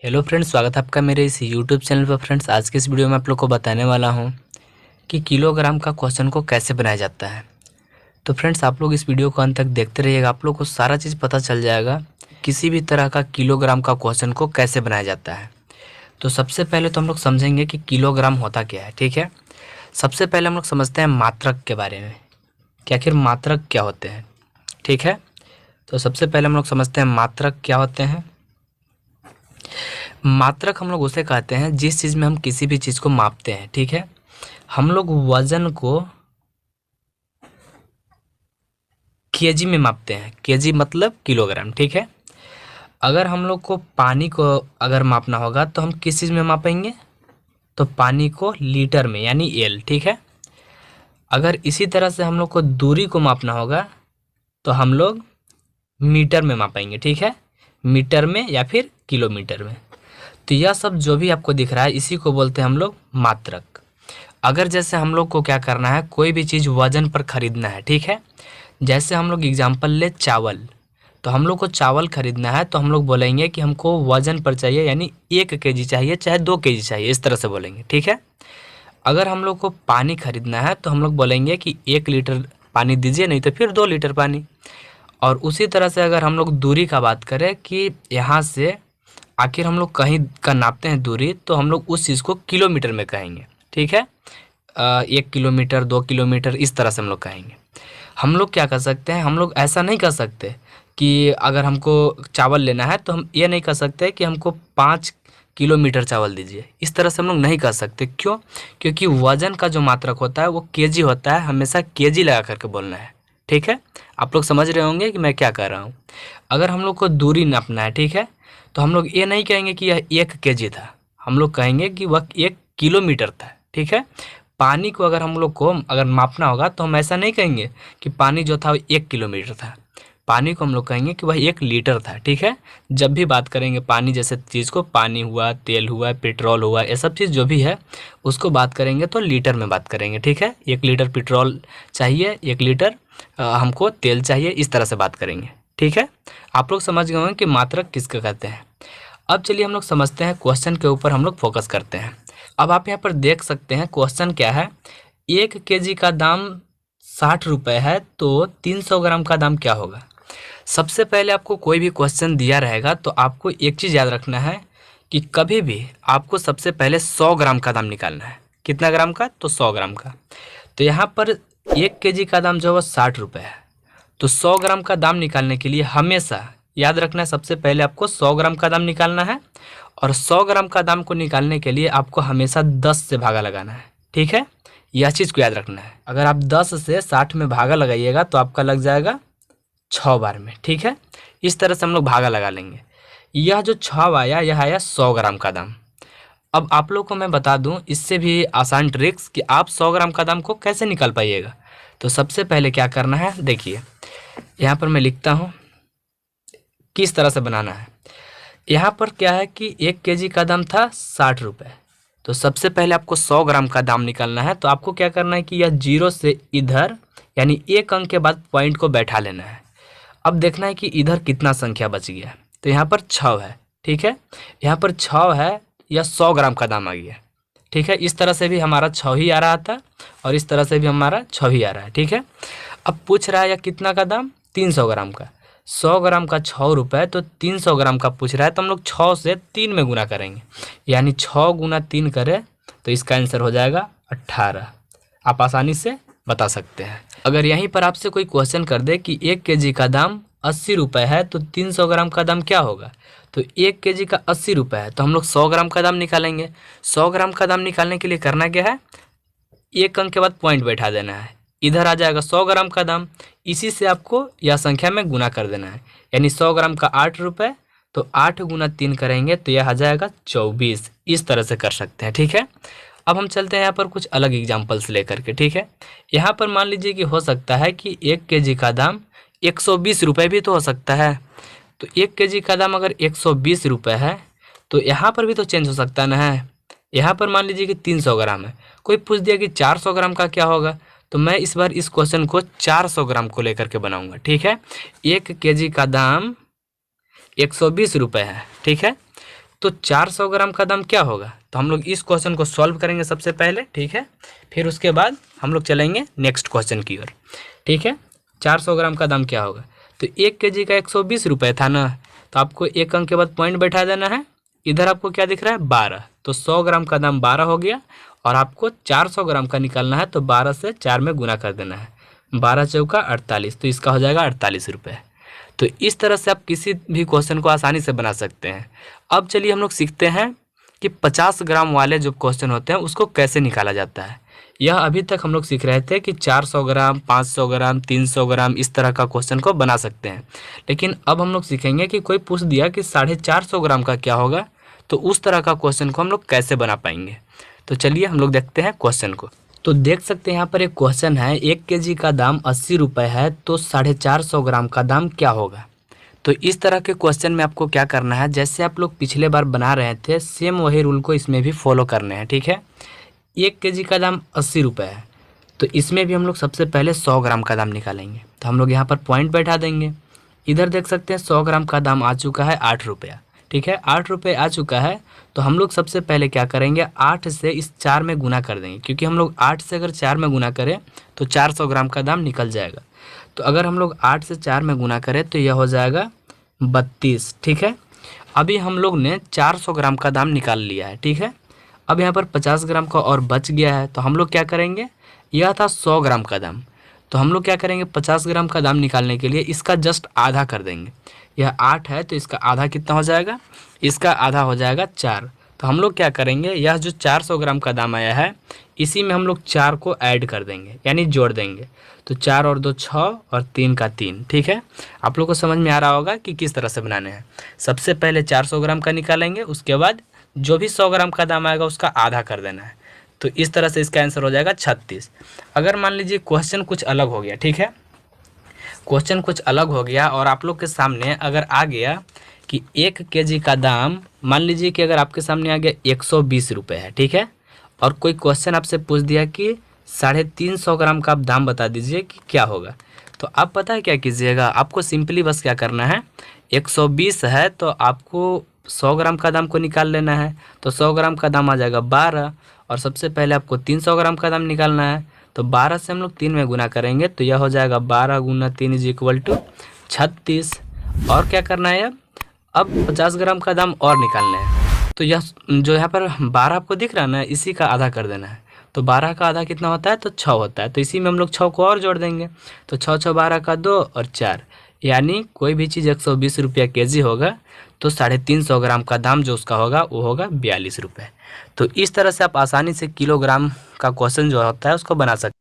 Hello friends, स्वागत है आपका मेरे इस यूट्यूब चैनल पर। फ्रेंड्स, आज के इस वीडियो में आप लोग को बताने वाला हूं कि किलोग्राम का क्वेश्चन को कैसे बनाया जाता है। तो फ्रेंड्स, आप लोग इस वीडियो को अंत तक देखते रहिएगा, आप लोग को सारा चीज़ पता चल जाएगा किसी भी तरह का किलोग्राम का क्वेश्चन को कैसे बनाया जाता है। तो सबसे पहले तो हम लोग समझेंगे कि किलोग्राम होता क्या है। ठीक है, सबसे पहले हम लोग समझते हैं मात्रक के बारे में कि आखिर मात्रक क्या होते हैं। ठीक है, तो सबसे पहले हम लोग समझते हैं मात्रक क्या होते हैं। मात्रक हम लोग उसे कहते हैं जिस चीज़ में हम किसी भी चीज़ को मापते हैं। ठीक है, हम लोग वजन को केजी में मापते हैं। केजी मतलब किलोग्राम। ठीक है, अगर हम लोग को पानी को अगर मापना होगा तो हम किस चीज़ में मापेंगे, तो पानी को लीटर में यानी एल। ठीक है, अगर इसी तरह से हम लोग को दूरी को मापना होगा तो हम लोग मीटर में मापेंगे। ठीक है, मीटर में या फिर किलोमीटर में। तो यह सब जो भी आपको दिख रहा है इसी को बोलते हैं हम लोग मात्रक। अगर जैसे हम लोग को क्या करना है, कोई भी चीज़ वजन पर खरीदना है। ठीक है, जैसे हम लोग एग्जांपल ले चावल, तो हम लोग को चावल खरीदना है तो हम लोग बोलेंगे कि हमको वजन पर चाहिए, यानी 1 केजी चाहिए चाहे 2 केजी चाहिए, इस तरह से बोलेंगे। ठीक है, अगर हम लोग को पानी खरीदना है तो हम लोग बोलेंगे कि 1 लीटर पानी दीजिए, नहीं तो फिर 2 लीटर पानी। और उसी तरह से अगर हम लोग दूरी का बात करें कि यहाँ से आखिर हम लोग कहीं का नापते हैं दूरी, तो हम लोग उस चीज़ को किलोमीटर में कहेंगे। ठीक है, 1 किलोमीटर 2 किलोमीटर इस तरह से हम लोग कहेंगे। हम लोग क्या कर सकते हैं, हम लोग ऐसा नहीं कर सकते कि अगर हमको चावल लेना है तो हम ये नहीं कर सकते कि हमको 5 किलोमीटर चावल दीजिए, इस तरह से हम लोग नहीं कर सकते। क्यों? क्योंकि वजन का जो मात्रक होता है वो केजी होता है, हमेशा केजी लगा करके बोलना है। ठीक है, आप लोग समझ रहे होंगे कि मैं क्या कर रहा हूँ। अगर हम लोग को दूरी नापना है, ठीक है, तो हम लोग ये नहीं कहेंगे कि यह 1 केजी था, हम लोग कहेंगे कि वह 1 किलोमीटर था। ठीक है, पानी को अगर हम लोग को अगर मापना होगा तो हम ऐसा नहीं कहेंगे कि पानी जो था वो 1 किलोमीटर था, पानी को हम लोग कहेंगे कि वह 1 लीटर था। ठीक है, जब भी बात करेंगे पानी जैसे चीज़ को, पानी हुआ, तेल हुआ, पेट्रोल हुआ, ये सब चीज़ जो भी है उसको बात करेंगे तो लीटर में बात करेंगे। ठीक है, 1 लीटर पेट्रोल चाहिए, 1 लीटर हमको तेल चाहिए, इस तरह से बात करेंगे। ठीक है, आप लोग समझ गए होंगे कि मात्रक किसको कहते हैं। अब चलिए हम लोग समझते हैं, क्वेश्चन के ऊपर हम लोग फोकस करते हैं। अब आप यहाँ पर देख सकते हैं क्वेश्चन क्या है, 1 केजी का दाम 60 रुपये है तो 300 ग्राम का दाम क्या होगा। सबसे पहले आपको कोई भी क्वेश्चन दिया रहेगा तो आपको एक चीज़ याद रखना है कि कभी भी आपको सबसे पहले 100 ग्राम का दाम निकालना है। कितना ग्राम का? तो 100 ग्राम का। तो यहाँ पर 1 केजी का दाम जो है 60 रुपये है, तो 100 ग्राम का दाम निकालने के लिए हमेशा याद रखना है, सबसे पहले आपको 100 ग्राम का दाम निकालना है, और 100 ग्राम का दाम को निकालने के लिए आपको हमेशा 10 से भागा लगाना है। ठीक है, यह चीज़ को याद रखना है। अगर आप 10 से 60 में भागा लगाइएगा तो आपका लग जाएगा 6 बार में। ठीक है, इस तरह से हम लोग भागा लगा लेंगे। यह जो 6 आया, यह आया 100 ग्राम का दाम। अब आप लोग को मैं बता दूं इससे भी आसान ट्रिक्स कि आप 100 ग्राम का दाम को कैसे निकाल पाइएगा। तो सबसे पहले क्या करना है, देखिए यहाँ पर मैं लिखता हूँ किस तरह से बनाना है। यहाँ पर क्या है कि 1 केजी का दाम था 60 रुपये, तो सबसे पहले आपको 100 ग्राम का दाम निकालना है। तो आपको क्या करना है कि यह जीरो से इधर यानी एक अंक के बाद पॉइंट को बैठा लेना है। अब देखना है कि इधर कितना संख्या बच गया, तो यहाँ पर 6 है। ठीक है, यहाँ पर 6 है, यह 100 ग्राम का दाम आ गया। ठीक है, इस तरह से भी हमारा 6 ही आ रहा था और इस तरह से भी हमारा 6 ही आ रहा है। ठीक है, अब पूछ रहा है यह कितना का दाम, 300 ग्राम का। 100 ग्राम का 6 रुपये, तो 300 ग्राम का पूछ रहा है, तो हम लोग 6 से 3 में गुना करेंगे, यानी 6 गुना 3 करें तो इसका आंसर हो जाएगा 18। आप आसानी से बता सकते हैं। अगर यहीं पर आपसे कोई क्वेश्चन कर दे कि 1 केजी का दाम 80 रुपये है तो 300 ग्राम का दाम क्या होगा, तो 1 केजी का 80 रुपये है तो हम लोग 100 ग्राम का दाम निकालेंगे। 100 ग्राम का दाम निकालने के लिए करना क्या है, एक अंक के बाद पॉइंट बैठा देना है, इधर आ जाएगा 100 ग्राम का दाम, इसी से आपको यह संख्या में गुना कर देना है, यानी 100 ग्राम का 8 रुपये, तो 8 गुना 3 करेंगे तो यह आ जाएगा 24। इस तरह से कर सकते हैं। ठीक है, अब हम चलते हैं यहाँ पर कुछ अलग एग्जाम्पल्स लेकर के। ठीक है, यहाँ पर मान लीजिए कि हो सकता है कि 1 केजी का दाम 120 रुपये भी तो हो सकता है। तो 1 केजी का दाम अगर 120 रुपये है तो यहाँ पर भी तो चेंज हो सकता है ना है। यहाँ पर मान लीजिए कि 300 ग्राम है, कोई पूछ दिया कि 400 ग्राम का क्या होगा, तो मैं इस बार इस क्वेश्चन को 400 ग्राम को लेकर के बनाऊंगा। ठीक है, 1 केजी का दाम 120 रुपये है। ठीक है, तो 400 ग्राम का दाम क्या होगा? तो हम लोग इस क्वेश्चन को सॉल्व करेंगे सबसे पहले, ठीक है। फिर उसके बाद हम लोग चलेंगे नेक्स्ट क्वेश्चन की ओर, ठीक है। 400 ग्राम का दाम क्या होगा? तो 1 केजी का 120 रुपये था ना, तो आपको एक अंक के बाद पॉइंट बैठा देना है। इधर आपको क्या दिख रहा है? 12। तो 100 ग्राम का दाम 12 हो गया और आपको 400 ग्राम का निकालना है, तो 12 से 4 में गुना कर देना है। 12 चौका 48, तो इसका हो जाएगा 48 रुपये। तो इस तरह से आप किसी भी क्वेश्चन को आसानी से बना सकते हैं। अब चलिए हम लोग सीखते हैं कि 50 ग्राम वाले जो क्वेश्चन होते हैं उसको कैसे निकाला जाता है। यह अभी तक हम लोग सीख रहे थे कि 400 ग्राम, 500 ग्राम, 300 ग्राम इस तरह का क्वेश्चन को बना सकते हैं। लेकिन अब हम लोग सीखेंगे कि कोई पूछ दिया कि 450 ग्राम का क्या होगा, तो उस तरह का क्वेश्चन को हम लोग कैसे बना पाएंगे। तो चलिए हम लोग देखते हैं क्वेश्चन को। तो देख सकते हैं यहाँ पर एक क्वेश्चन है, 1 केजी का दाम 80 रुपये है, तो 450 ग्राम का दाम क्या होगा। तो इस तरह के क्वेश्चन में आपको क्या करना है, जैसे आप लोग पिछले बार बना रहे थे सेम वही रूल को इसमें भी फॉलो करने हैं, ठीक है। 1 केजी का दाम 80 रुपये है, तो इसमें भी हम लोग सबसे पहले 100 ग्राम का दाम निकालेंगे। तो हम लोग यहाँ पर पॉइंट बैठा देंगे। इधर देख सकते हैं 100 ग्राम का दाम आ चुका है 8 रुपया, ठीक है। 8 रुपये आ चुका है, तो हम लोग सबसे पहले क्या करेंगे, 8 से इस 4 में गुना कर देंगे, क्योंकि हम लोग 8 से अगर 4 में गुना करें तो 400 ग्राम का दाम निकल जाएगा। तो अगर हम लोग 8 से 4 में गुना करें तो यह हो जाएगा 32, ठीक है। अभी हम लोग ने 400 ग्राम का दाम निकाल लिया है, ठीक है। अब यहाँ पर 50 ग्राम का और बच गया है, तो हम लोग क्या करेंगे, यह था 100 ग्राम का दाम, तो हम लोग क्या करेंगे, 50 ग्राम का दाम निकालने के लिए इसका जस्ट आधा कर देंगे। यह 8 है, तो इसका आधा कितना हो जाएगा, इसका आधा हो जाएगा 4। तो हम लोग क्या करेंगे, यह जो 400 ग्राम का दाम आया है इसी में हम लोग 4 को ऐड कर देंगे, यानी जोड़ देंगे। तो 4 और 2 6 और 3 का 3, ठीक है। आप लोग को समझ में आ रहा होगा कि किस तरह से बनाने हैं। सबसे पहले 400 ग्राम का निकालेंगे, उसके बाद जो भी 100 ग्राम का दाम आएगा उसका आधा कर देना है। तो इस तरह से इसका आंसर हो जाएगा 36। अगर मान लीजिए क्वेश्चन कुछ अलग हो गया, ठीक है, क्वेश्चन कुछ अलग हो गया और आप लोग के सामने अगर आ गया कि 1 केजी का दाम, मान लीजिए कि अगर आपके सामने आ गया 120 रुपये है, ठीक है, और कोई क्वेश्चन आपसे पूछ दिया कि 350 ग्राम का आप दाम बता दीजिए कि क्या होगा। तो आप पता है क्या कीजिएगा, आपको सिंपली बस क्या करना है, 120 है तो आपको 100 ग्राम का दाम को निकाल लेना है। तो 100 ग्राम का दाम आ जाएगा 12, और सबसे पहले आपको 300 ग्राम का दाम निकालना है। तो 12 से हम लोग 3 में गुना करेंगे, तो यह हो जाएगा 12 गुना 3 = 36। और क्या करना है, अब 50 ग्राम का दाम और निकालना है। तो यह जो यहाँ पर 12 आपको दिख रहा है ना, इसी का आधा कर देना है। तो 12 का आधा कितना होता है, तो 6 होता है। तो इसी में हम लोग 6 को और जोड़ देंगे। तो 6 6 12 का 2 और 4, यानी कोई भी चीज़ 120 रुपया केजी होगा तो 350 ग्राम का दाम जो उसका होगा वो होगा 42 रुपये। तो इस तरह से आप आसानी से किलोग्राम का क्वेश्चन जो होता है उसको बना सकते हैं।